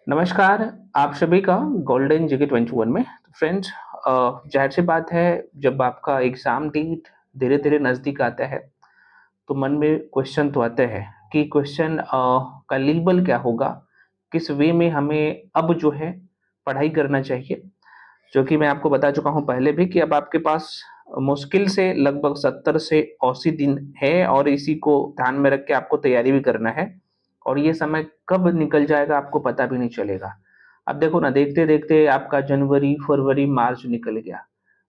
नमस्कार, आप सभी का गोल्डन जीके 21 में। तो फ्रेंड्स, ज़ाहिर-सी बात है, जब आपका एग्ज़ाम डेट धीरे-धीरे नज़दीक आता है, तो मन में क्वेश्चन तो आते हैं कि क्वेश्चन का लेबल क्या होगा? किस वे में हमें अब जो है पढ़ाई करना चाहिए? जो कि मैं आपको बता चुका हूँ पहले भी कि अब आपके पास मुश्किल से लगभग 70 से 80 दिन है और इसी को ध्यान में रख के आपको तैयारी भी करना है और ये समय कब निकल जाएगा आपको पता भी नहीं चलेगा। अब देखो ना, देखते-देखते आपका जनवरी, फरवरी, मार्च निकल गया।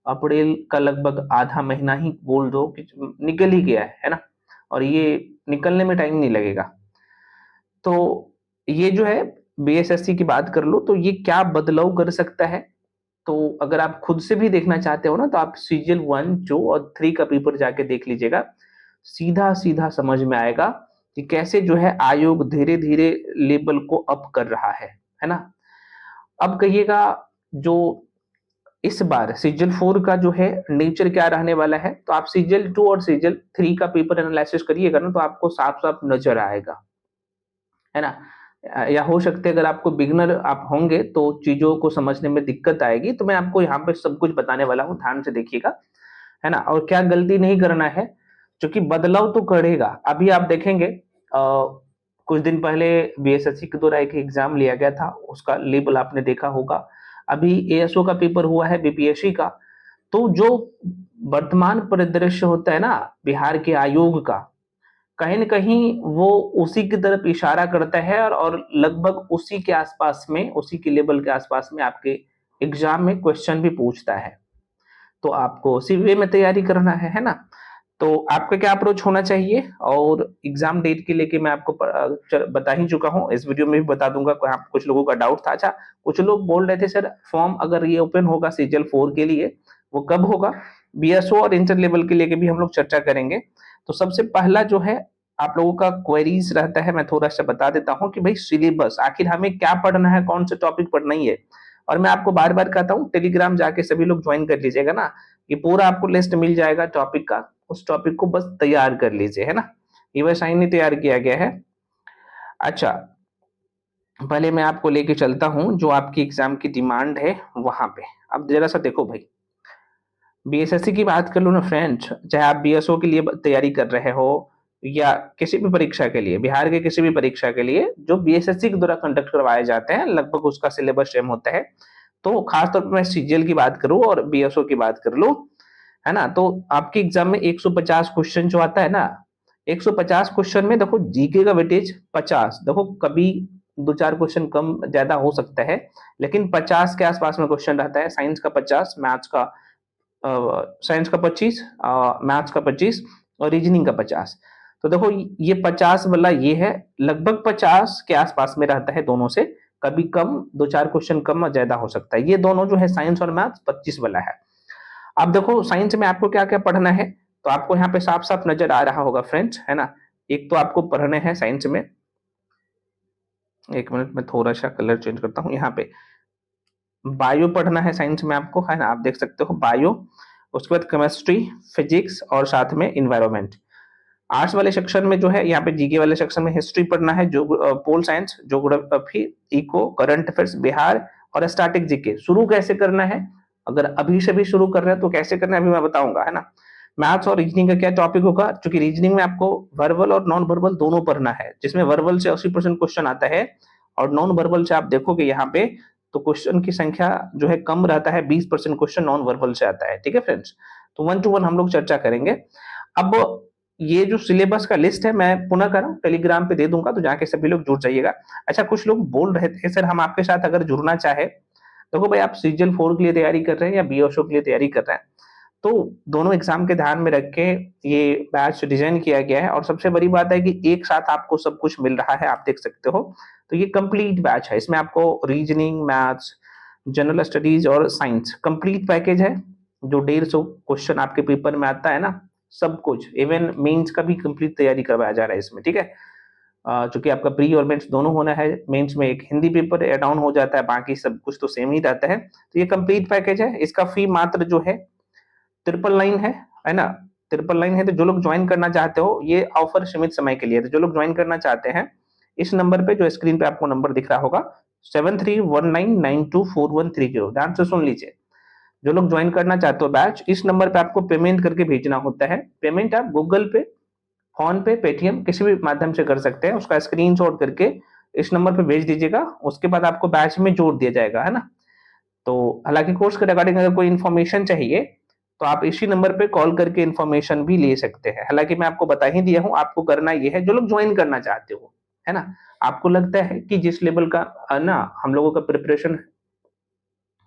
अप्रैल का लगभग आधा महीना ही बोल दो कि निकल ही गया है ना? और ये निकलने में टाइम नहीं लगेगा। तो ये जो है बीएसएससी की बात कर लो तो ये क्या बदलाव कर सकता है? तो अगर आप खुद से भी देखना चाहते हो ना तो आप सीरियल 1, 2 और 3 का पेपर जाके देख लीजिएगा। सीधा-सीधा समझ में आएगा कि कैसे जो है आयोग धीरे-धीरे लेवल को अप कर रहा है ना? अब कहिएगा जो इस बार सीजन 4 का जो है नेचर क्या रहने वाला है, तो आप सीजन 2 और सीजन 3 का पेपर एनालिसिस करिएगा ना तो आपको साफ-साफ नज़र आएगा, है ना? या हो सकता है अगर आपको बिगिनर आप होंगे तो चीज़ों को समझने में दिक्कत आएगी, तो मैं आपको यहाँ पे सब कुछ बताने वाला हूँ, ध्यान से देखिएगा, है ना? और क्या गलती नहीं करना है, क्योंकि बदलाव तो करेगा। अभी आप देखेंगे कुछ दिन पहले बीएसएससी के द्वारा एक एग्ज़ाम लिया गया था, उसका लेवल आपने देखा होगा। अभी एएसओ का पेपर हुआ है बीपीएससी का, तो जो वर्तमान परिदृश्य होता है ना बिहार के आयोग का, कहीं न कहीं वो उसी की तरफ इशारा करता है और लगभग उसी के आस-पास में, उसी के लेवल के आस-पास में आपके एग्ज़ाम में क्वेश्चन भी पूछता है। तो आपको उसी वे में तैयारी करना है ना? तो आपका क्या अप्रोच होना चाहिए और एग्ज़ाम डेट के लेके मैं आपको बता ही चुका हूँ, इस वीडियो में भी बता दूँगा, हाँ, कुछ लोगों का डाउट था। अच्छा, कुछ लोग बोल रहे थे सर फॉर्म अगर ये ओपन होगा सीजीएल 4 के लिए, वो कब होगा? बीएसओ और इंटर लेवल के लेके भी हम लोग चर्चा करेंगे। तो सबसे पहला जो है आप लोगों का क्वेरीज़ रहता है, मैं थोड़ा-सा बता देता हूँ कि भई सिलेबस आखिर हमें क्या पढ़ना है, कौन से टॉपिक पढ़ना ही है? और मैं आपको बार-बार कहता हूँ टेलीग्राम जाके सभी लोग जॉइन कर लीजिएगा ना, ये पूरा आपको लिस्ट मिल जाएगा टॉपिक का, उस टॉपिक को बस तैयार कर लीजिए, है ना? ये वैसा ही नहीं तैयार किया गया है। अच्छा, पहले मैं आपको लेके चलता हूँ जो आपकी एग्ज़ाम की डिमांड है वहाँ पे। अब ज़रा-सा देखो भाई, बीएसएससी की बात कर लो ना फ्रेंड्स, चाहे आप बीएसओ के लिए तैयारी कर रहे हो या किसी भी परीक्षा के लिए, बिहार के किसी भी परीक्षा के लिए जो बीएसएससी के द्वारा कंडक्ट करवाए जाते हैं, लगभग उसका सिलेबस सेम होता है। तो खास तौर पे मैं सीजीएल की बात करूँ और बीएसओ की बात कर लूँ, है ना? तो आपके एग्ज़ाम में 150 क्वेश्चन जो आता है ना, 150 क्वेश्चन में देखो जीके का वेटेज 50, देखो कभी 2-4 क्वेश्चन कम ज़्यादा हो सकता है, लेकिन 50 के आस-पास में क्वेश्चन रहता है। साइंस का 50, मैथ्स का साइंस का 25, मैथ्स का 25 और रीजनिंग का 50। तो देखो ये 50 वाला ये है, लगभग 50 के आस-पास में रहता है दोनों से, कभी कम 2-4 क्वेश्चन कम और ज़्यादा हो सकता है। ये दोनों जो है साइंस और मैथ्स 25 वाला है। अब देखो साइंस में आपको क्या-क्या पढ़ना है, तो आपको यहाँ पे साफ-साफ नज़र आ रहा होगा फ्रेंड्स, है ना? एक तो आपको पढ़ने हैं साइंस में, 1 मिनट में थोड़ा-सा कलर चेंज करता हूँ यहाँ पे। बायो पढ़ना है साइंस में आपको, है ना? आप देख सकते हो बायो, उसके बाद केमिस्ट्री, फिजिक्स और साथ में एनवायरनमेंट। आर्ट्स वाले सेक्शन में जो है यहाँ पे जीके वाले सेक्शन में हिस्ट्री पढ़ना है, pol science, geography, eco, current affairs, Bihar और स्टैटिक जीके। शुरू कैसे करना है? अगर अभी से भी शुरू कर रहे हैं तो कैसे करना है अभी मैं बताऊँगा, है ना? मैथ्स और रीजनिंग का क्या टॉपिक होगा? चूँकि रीजनिंग में आपको वर्बल और नॉन वर्बल दोनों पढ़ना है, जिसमें वर्बल से 80% क्वेश्चन आता है और नॉन वर्बल से आप देखोगे यहाँ पे तो क्वेश्चन की संख्या जो है कम रहता है, 20% क्वेश्चन नॉन वर्बल से आता है, ठीक है फ्रेंड्स? तो 1 टू 1 हम लोग चर्चा करेंगे। अब ये जो सिलेबस का लिस्ट है मैं पुनः कह रहा हूँ टेलीग्राम पे दे दूँगा तो जाके सभी लोग जुड़ जाइएगा। अच्छा, कुछ लोग बोल रहे थे सर हम आपके साथ अगर जुड़ना चाहे, देखो भाई आप सीजीएल 4 के लिए तैयारी कर रहे हैं या बीएसओ के लिए तैयारी कर रहे हैं, तो दोनों एग्ज़ाम के ध्यान में रख के ये बैच डिज़ाइन किया गया है और सबसे बड़ी बात है कि एक साथ आपको सब कुछ मिल रहा है, आप देख सकते हो। तो ये कंप्लीट बैच है, इसमें आपको रीजनिंग, मैथ्स, जनरल स्टडीज़ और साइंस कंप्लीट पैकेज है, जो 150 क्वेश्चन आपके पेपर में आता है ना, सब कुछ, इवन मेंस का भी कंप्लीट तैयारी करवाया जा रहा है इसमें, ठीक है? चूँकि आपका प्री और मेंस दोनों होना है, मेंस में एक हिंदी पेपर ऐड ऑन हो जाता है, बाकी सब कुछ तो सेम ही रहता है। तो ये कंप्लीट पैकेज है, इसका फी मात्र जो है 999 है ना? 999 है, तो जो लोग जॉइन करना चाहते हो, ये ऑफर सीमित समय के लिए है, तो जो लोग जॉइन करना चाहते हैं, इस नंबर पे जो स्क्रीन पे आपको नंबर दिख रहा होगा, 7319924130। ध्यान से सुन लीजिए, जो लोग ज्वाइन करना चाहते हो बैच, इस नंबर पे आपको पेमेंट करके भेजना होता है। पेमेंट आप गूगल पे, फोन पे, पेटीएम किसी भी माध्यम से कर सकते हैं। उसका स्क्रीनशॉट करके इस नंबर पे भेज दीजिएगा, उसके बाद आपको बैच में जोड़ दिया जाएगा, है ना। तो हालांकि कोर्स के रिगार्डिंग अगर कोई इन्फॉर्मेशन चाहिए तो आप इसी नंबर पे कॉल करके इन्फॉर्मेशन भी ले सकते हैं। हालांकि मैं आपको बता ही दिया हूँ, आपको करना ये है, जो लोग ज्वाइन करना चाहते हो, है ना, आपको लगता है कि जिस लेवल का ना हम लोगों का प्रिपरेशन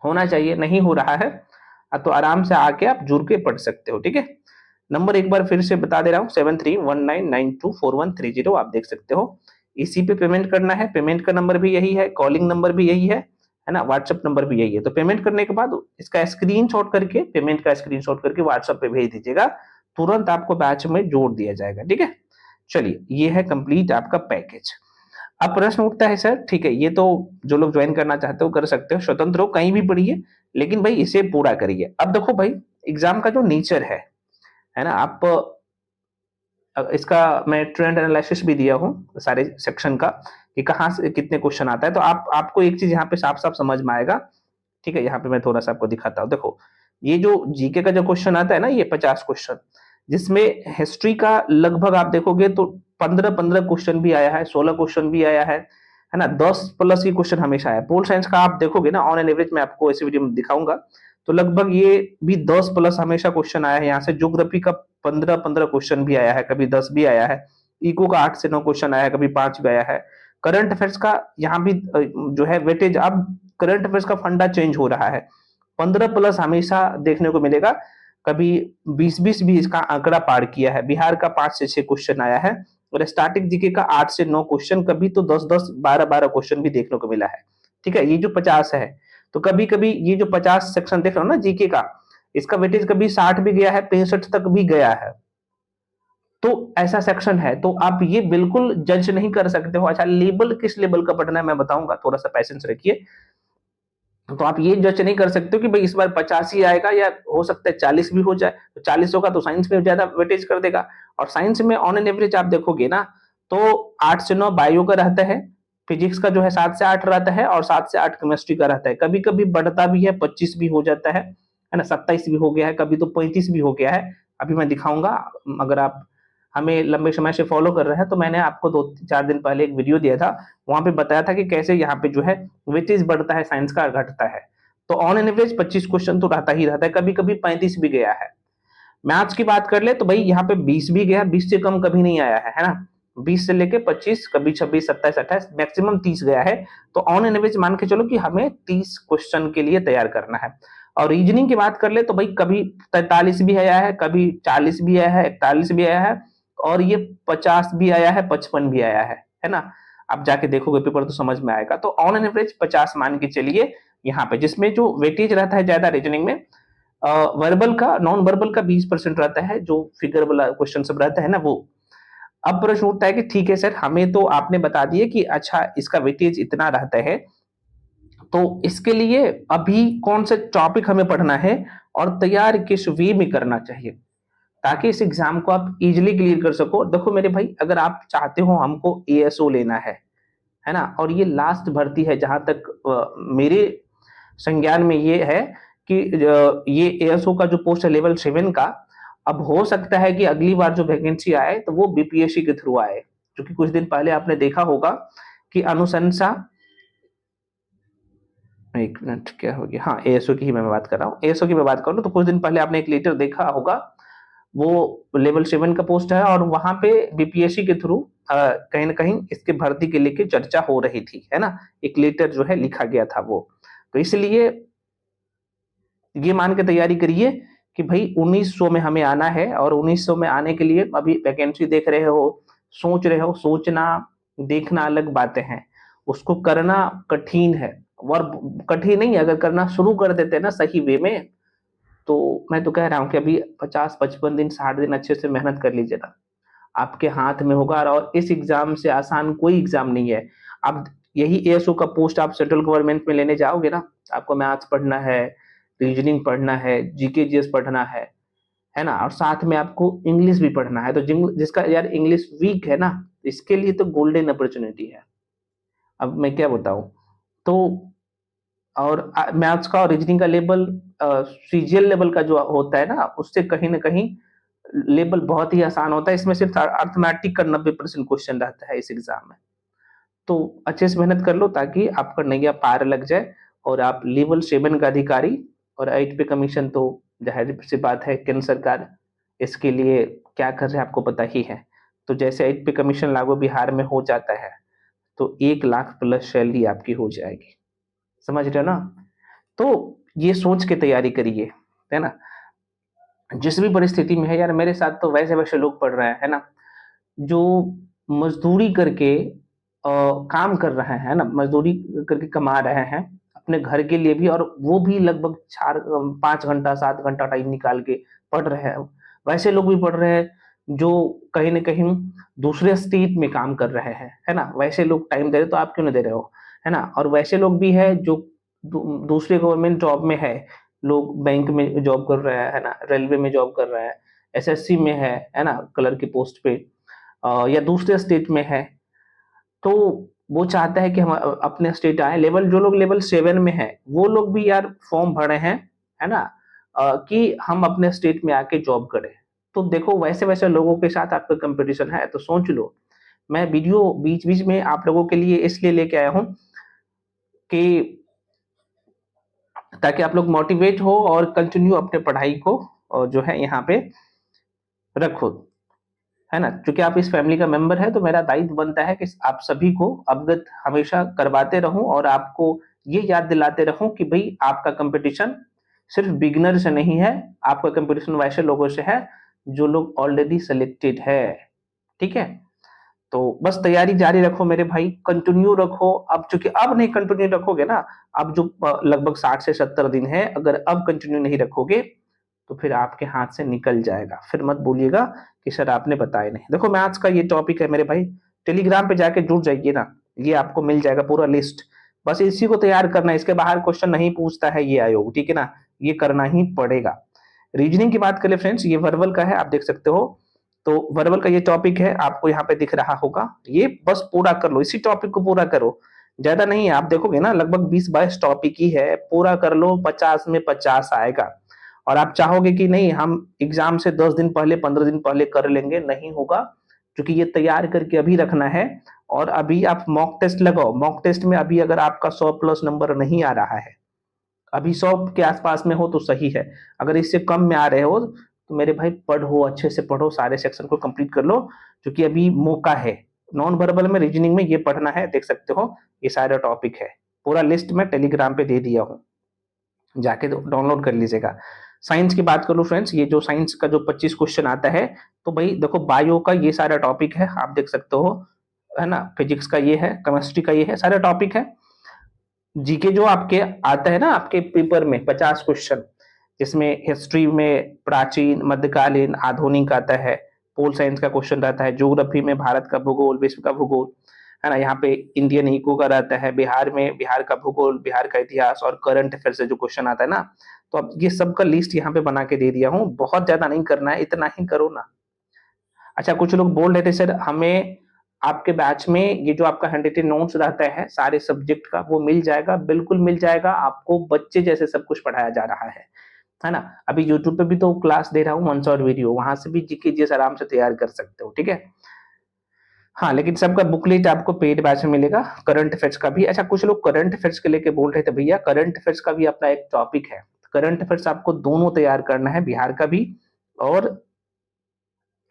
होना चाहिए नहीं हो रहा है, तो आराम से आके आप जुड़ के पढ़ सकते हो, ठीक है। नंबर एक बार फिर से बता दे रहा हूँ, 7319924130, आप देख सकते हो। इसी पे पेमेंट करना है, पेमेंट का नंबर भी यही है, कॉलिंग नंबर भी यही है ना, व्हाट्सएप नंबर भी यही है। तो पेमेंट करने के बाद इसका स्क्रीनशॉट करके, पेमेंट का स्क्रीनशॉट करके व्हाट्सएप पे भेज दीजिएगा, तुरंत आपको बैच में जोड़ दिया जाएगा, ठीक है। चलिए, ये है कंप्लीट आपका पैकेज। अब प्रश्न उठता है, सर ठीक है, ये तो जो लोग ज्वाइन करना चाहते हो कर सकते हो, स्वतंत्र हो, कहीं भी पढ़िए, लेकिन भाई इसे पूरा करिए। अब देखो भाई, एग्जाम का जो नेचर है ना, आप इसका मैं ट्रेंड एनालिसिस भी दिया हूँ सारे सेक्शन का, कि कहाँ से कितने क्वेश्चन आता है। तो आपको एक चीज यहाँ पे साफ साफ समझ में आएगा, ठीक है। यहाँ पे मैं थोड़ा सा आपको दिखाता हूँ, देखो ये जो जीके का जो क्वेश्चन आता है ना, ये 50 क्वेश्चन, जिसमें हिस्ट्री का लगभग आप देखोगे तो 15 क्वेश्चन भी आया है, 16 क्वेश्चन भी आया है ना, 10 प्लस ही क्वेश्चन हमेशा आया। पोल साइंस का आप देखोगे ना, ऑन एन एवरेज मैं आपको इस वीडियो में दिखाऊंगा, तो लगभग ये भी 10 प्लस हमेशा क्वेश्चन आया है यहाँ से। ज्योग्राफी का 15 क्वेश्चन भी आया है, कभी 10 भी आया है। इको का 8 से 9 क्वेश्चन आया है, कभी 5 भी आया है। करंट अफेयर्स का यहाँ भी जो है वेटेज, अब करंट अफेयर्स का फंडा चेंज हो रहा है, 15 प्लस हमेशा देखने को मिलेगा, कभी 20 भी इसका आंकड़ा पार किया है। बिहार का 5 से 6 क्वेश्चन आया है, और स्टैटिक जीके का 8 से 9 क्वेश्चन, कभी तो 10 12 क्वेश्चन भी देखने को मिला है, ठीक है। ये जो 50 है, तो कभी कभी ये जो 50 सेक्शन देख रहे हो ना जीके का, इसका वेटेज कभी 60 भी गया है, 65 तक भी गया है। तो ऐसा सेक्शन है, तो आप ये बिल्कुल जज नहीं कर सकते हो। अच्छा, लेवल किस लेवल का पढ़ना है मैं बताऊंगा, थोड़ा सा पैसेंस रखिए। तो आप ये जज नहीं कर सकते हो कि भाई इस बार 50 ही आएगा, या हो सकता है 40 भी हो जाए। तो 40 होगा तो साइंस में ज्यादा वेटेज कर देगा, और साइंस में ऑन एन एवरेज आप देखोगे ना, तो 8 से 9 बायो का रहता है, फिजिक्स का जो है 7 से 8 रहता है, और 7 से 8 केमिस्ट्री का रहता है। कभी कभी बढ़ता भी है, 25 भी हो जाता है ना, 27 भी हो गया है, कभी तो 35 भी हो गया है। अभी मैं दिखाऊंगा, अगर आप हमें लंबे समय से फॉलो कर रहे हैं तो मैंने आपको 2-4 दिन पहले एक वीडियो दिया था, वहां पे बताया था कि कैसे यहाँ पे जो है वेटेज बढ़ता है साइंस का, घटता है। तो ऑन एन एवरेज 25 क्वेश्चन तो रहता ही रहता है, कभी कभी 35 भी गया है। मैथ्स की बात कर ले तो भाई यहाँ पे 20 भी गया, 20 से कम कभी नहीं आया है ना। 20 से लेके 25, कभी 26, 27, 28, मैक्सिमम 30 गया है। तो ऑन एन एवरेज मान के चलो कि हमें 30 क्वेश्चन के लिए तैयार करना है। और रीजनिंग की बात कर ले तो भाई कभी 43 भी आया है, कभी 40 भी आया है, 41 भी आया है, और ये 50 भी आया है, 55 भी आया है ना। आप जाके देखोगे पेपर तो समझ में आएगा। तो ऑन एन एवरेज 50 मान के चलिए यहाँ पे, जिसमें जो वेटेज रहता है ज्यादा रीजनिंग में, वर्बल का, नॉन वर्बल का 20% रहता है, जो फिगर वाला क्वेश्चन सब रहता है ना वो। अब प्रश्न उठता है कि ठीक है सर, हमें तो आपने बता दिया कि अच्छा इसका वेटेज इतना रहता है, तो इसके लिए अभी कौन से टॉपिक हमें पढ़ना है और तैयार किस वे में करना चाहिए, ताकि इस एग्जाम को आप इजीली क्लियर कर सको। देखो मेरे भाई, अगर आप चाहते हो हमको एएसओ लेना है ना, और ये लास्ट भर्ती है जहां तक मेरे संज्ञान में ये है कि ये एएसओ का जो पोस्ट है लेवल 7 का, अब हो सकता है कि अगली बार जो वैकेंसी आए तो वो बीपीएससी के थ्रू आए। क्योंकि कुछ दिन पहले आपने देखा होगा कि अनुशंसा, एक मिनट क्या हो गया, हाँ एएसओ की ही मैं बात कर रहा हूँ, एएसओ की मैं बात करूँ तो कुछ दिन पहले आपने एक लेटर देखा होगा, वो लेवल 7 का पोस्ट है, और वहां पे बीपीएससी के थ्रू कहीं ना कहीं इसके भर्ती के लेके चर्चा हो रही थी, है ना। एक लेटर जो है लिखा गया था वो। तो इसलिए ये मान के तैयारी करिए कि भाई 1900 में हमें आना है, और 1900 में आने के लिए अभी वैकेंसी देख रहे हो, सोच रहे हो, सोचना देखना अलग बातें हैं, उसको करना कठिन है। और कठिन नहीं, अगर करना शुरू कर देते हैं ना सही वे में, तो मैं तो कह रहा हूँ कि अभी 50-55 दिन 60 दिन अच्छे से मेहनत कर लीजिए ना, आपके हाथ में होगा। और इस एग्जाम से आसान कोई एग्जाम नहीं है। अब यही एएसओ का पोस्ट आप सेंट्रल गवर्नमेंट में लेने जाओगे ना, आपको मैथ्स पढ़ना है, रीजनिंग पढ़ना है, जीके जीएस पढ़ना है ना, और साथ में आपको इंग्लिश भी पढ़ना है। तो जिसका यार इंग्लिश वीक है ना, इसके लिए तो गोल्डन अपॉर्चुनिटी है। अब मैं क्या बताऊं, तो और मैथ्स का और रीजनिंग का लेवल सीजीएल लेवल का जो होता है ना, उससे कहीं न कहीं लेवल बहुत ही आसान होता है। इसमें सिर्फ अरिथमेटिक का 90% क्वेश्चन रहता है इस एग्ज़ाम में। तो अच्छे से मेहनत कर लो ताकि आपका नैया पार लग जाए और आप लेवल 7 का अधिकारी। और 8 पे कमीशन तो ज़ाहिर-सी बात है केंद्र सरकार इसके लिए क्या कर रहे हैं आपको पता ही है। तो जैसे 8 पे कमीशन लागू बिहार में हो जाता है, तो 1 लाख प्लस सैलरी आपकी हो जाएगी। समझ रहे हो ना? तो ये सोच के तैयारी करिए, है ना? जिस भी परिस्थिति में है यार, मेरे साथ तो वैसे-वैसे लोग पढ़ रहे हैं, है ना? जो मज़दूरी करके काम कर रहे हैं ना, मज़दूरी करके कमा रहे हैं, अपने घर के लिए भी, और वो भी लगभग 5 घंटा, 7 घंटा टाइम निकाल के पढ़ रहे हैं। वैसे लोग भी पढ़ रहे हैं, जो कहीं न कहीं दूसरे स्टेट में काम कर रहे हैं, है ना? वैसे लोग टाइम दे रहे, तो आप क्यों नहीं दे रहे हो, है ना? और वैसे लोग भी हैं जो दूसरे गवर्नमेंट जॉब में है, लोग बैंक में जॉब कर रहे हैं, है ना? रेलवे में जॉब कर रहे हैं, एसएससी में है ना? क्लर्क की पोस्ट पे, या दूसरे स्टेट में है, तो वो चाहता है कि हम अपने स्टेट आएँ। जो लोग लेवल 7 में हैं, वो लोग भी यार फॉर्म भरे हैं, है ना? कि हम अपने स्टेट में आके जॉब करें। तो देखो वैसे-वैसे लोगों के साथ आपका कॉम्पिटिशन है, तो सोच लो। मैं वीडियो बीच-बीच में आप लोगों के लिए इसलिए लेके आया हूँ कि ताकि आप लोग मोटिवेट हो और कंटिन्यू अपने पढ़ाई को जो है यहाँ पे रखो। है ना? चूँकि आप इस फैमिली का मेंबर है, तो मेरा दायित्व बनता है कि आप सभी को अवगत हमेशा करवाते रहूँ और आपको ये याद दिलाते रहूँ कि भई आपका कॉम्पिटिशन सिर्फ़ बिगिनर से नहीं है, आपका कॉम्पिटिशन वैसे लोगों से है, जो लोग ऑलरेडी सेलेक्टेड है। ठीक है? तो बस तैयारी जारी रखो मेरे भाई, कंटिन्यू रखो। अब चूँकि अब नहीं कंटिन्यू रखोगे ना, अब जो लगभग 60 से 70 दिन है, अगर अब कंटिन्यू नहीं रखोगे, तो फिर आपके हाथ से निकल जाएगा। फिर मत बोलिएगा कि सर आपने बताया नहीं। देखो मैथ्स का ये टॉपिक है मेरे भाई, टेलीग्राम पे जाके जुड़ जाइए ना, ये आपको मिल जाएगा पूरा लिस्ट। बस इसी को तैयार करना है, इसके बाहर क्वेश्चन नहीं पूछता है ये आयोग, ठीक है ना? ये करना ही पड़ेगा। रीजनिंग की बात करें फ्रेंड्स, ये वर्बल का है, आप देख सकते हो। तो वर्बल का ये टॉपिक है, आपको यहाँ पे दिख रहा होगा। ये बस पूरा कर लो, इसी टॉपिक को पूरा करो। ज़्यादा नहीं है, आप देखोगे ना लगभग 20-22 टॉपिक ही है, पूरा कर लो, 50 में 50 आएगा। और आप चाहोगे कि नहीं हम एग्ज़ाम से 10 दिन पहले, 15 दिन पहले कर लेंगे, नहीं होगा, क्योंकि ये तैयार करके अभी रखना है। और अभी आप मॉक टेस्ट लगाओ, मॉक टेस्ट में अभी अगर आपका 100 प्लस नंबर नहीं आ रहा है, अभी 100 के आसपास में हो तो सही है। अगर इससे कम में आ रहे हो, तो मेरे भाई पढ़ो, अच्छे से पढ़ो, सारे सेक्शन को कंप्लीट कर लो, क्योंकि अभी मौका है। नॉन वर्बल में, रीजनिंग में ये पढ़ना है, देख सकते हो, ये सारा टॉपिक है। पूरा लिस्ट मैं टेलीग्राम पे दे दिया हूँ, जाके डाउनलोड कर लीजिएगा। साइंस की बात करूँ फ्रेंड्स, ये जो साइंस का जो 25 क्वेश्चन आता है, तो भाई देखो बायो का ये सारा टॉपिक है, आप देख सकते हो, है ना? फिजिक्स का ये है, केमिस्ट्री का ये है, सारे टॉपिक है। जीके जो आपके आता है ना आपके पेपर में 50 क्वेश्चन, जिसमें हिस्ट्री में प्राचीन, मध्यकालीन, आधुनिक आता है, पोल साइंस का क्वेश्चन रहता है, ज्योग्राफी में भारत का भूगोल, विश्व का भूगोल, है ना? यहाँ पे इंडियन इको का रहता है, बिहार में बिहार का भूगोल, बिहार का इतिहास और करंट अफेयर से जो क्वेश्चन आता है ना, तो अब ये सब का लिस्ट यहाँ पे बना के दे दिया हूँ। बहुत ज्यादा नहीं करना है, इतना ही करो ना। अच्छा, कुछ लोग बोल रहे थे सर हमें आपके बैच में ये जो आपका हैंड रिटेन नोट्स रहता है सारे सब्जेक्ट का, वो मिल जाएगा। बिल्कुल मिल जाएगा, आपको बच्चे जैसे सब कुछ पढ़ाया जा रहा है ना? अभी यूट्यूब पे भी तो क्लास दे रहा हूँ, वन शॉट वीडियो, वहां से भी जीके जीएस आराम से तैयार कर सकते हो, ठीक है? हाँ, लेकिन सबका बुकलेट आपको पेड बैच में मिलेगा, करंट अफेयर्स का भी। अच्छा, कुछ लोग करंट अफेयर्स के लेके बोल रहे थे भैया करंट अफेयर्स का भी अपना एक टॉपिक है। करंट अफेयर्स आपको दोनों तैयार करना है, बिहार का भी और,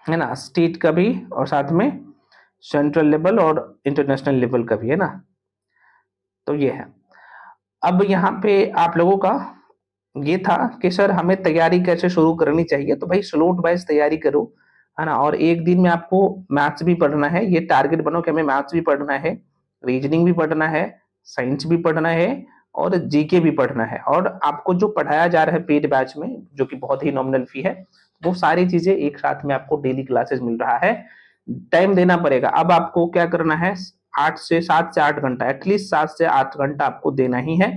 है ना, स्टेट का भी, और साथ में सेंट्रल लेवल और इंटरनेशनल लेवल का भी, है ना? तो ये है। अब यहाँ पे आप लोगों का ये था कि सर हमें तैयारी कैसे शुरू करनी चाहिए, तो भाई स्लॉट वाइज तैयारी करो, है ना? और एक दिन में आपको मैथ्स भी पढ़ना है, ये टारगेट बनो कि हमें मैथ्स भी पढ़ना है, रीजनिंग भी पढ़ना है, साइंस भी पढ़ना है और जीके भी पढ़ना है। और आपको जो पढ़ाया जा रहा है पेड बैच में, जो कि बहुत ही नॉमिनल फी है, वो सारी चीजें एक साथ में आपको डेली क्लासेस मिल रहा है। टाइम देना पड़ेगा। अब आपको क्या करना है, 7 से 8 घंटा, एटलीस्ट 7 से 8 घंटा आपको देना ही है।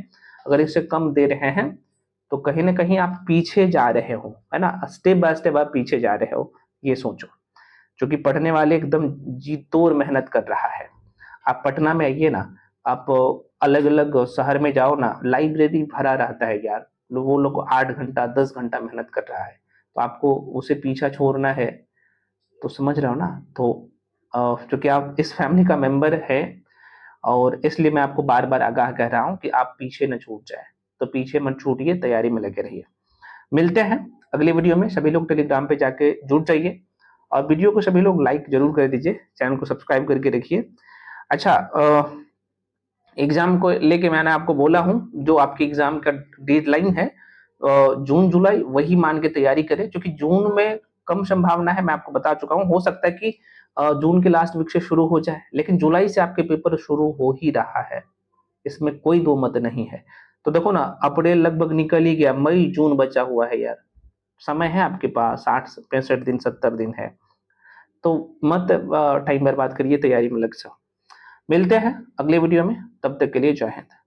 अगर इससे कम दे रहे हैं तो कहीं ना कहीं आप पीछे जा रहे हो, है ना? स्टेप बाय स्टेप आप पीछे जा रहे हो, ये सोचो। क्योंकि पढ़ने वाले एकदम जी तोड़ मेहनत कर रहा है। आप पटना में आइए ना, आप अलग अलग शहर में जाओ ना, लाइब्रेरी भरा रहता है यार, वो लोग 8 घंटा 10 घंटा मेहनत कर रहा है, तो आपको उसे पीछा छोड़ना है, तो समझ रहे हो ना। तो चूंकि आप इस फैमिली का मेंबर है, और इसलिए मैं आपको बार बार आगाह कह रहा हूँ कि आप पीछे न छूट जाए। तो पीछे मत छूटिए, तैयारी में लगे रहिए। मिलते हैं अगली वीडियो में। सभी लोग टेलीग्राम पे जाके जुड़ जाइए, और वीडियो को सभी लोग लाइक जरूर कर दीजिए, चैनल को सब्सक्राइब करके रखिए। अच्छा, एग्जाम को लेके मैंने आपको बोला हूँ, जो आपकी एग्जाम का डेडलाइन है जून जुलाई, वही मान के तैयारी करें, क्योंकि जून में कम संभावना है, मैं आपको बता चुका हूँ। हो सकता है कि जून के लास्ट वीक से शुरू हो जाए, लेकिन जुलाई से आपके पेपर शुरू हो ही रहा है, इसमें कोई दो मत नहीं है। तो देखो ना, अप्रैल लगभग निकल ही गया, मई जून बचा हुआ है यार, समय है आपके पास, 60 65 दिन 70 दिन है। तो मत टाइम बर्बाद करिए, तैयारी में लग जाओ। मिलते हैं अगले वीडियो में, तब तक के लिए जय हिंद।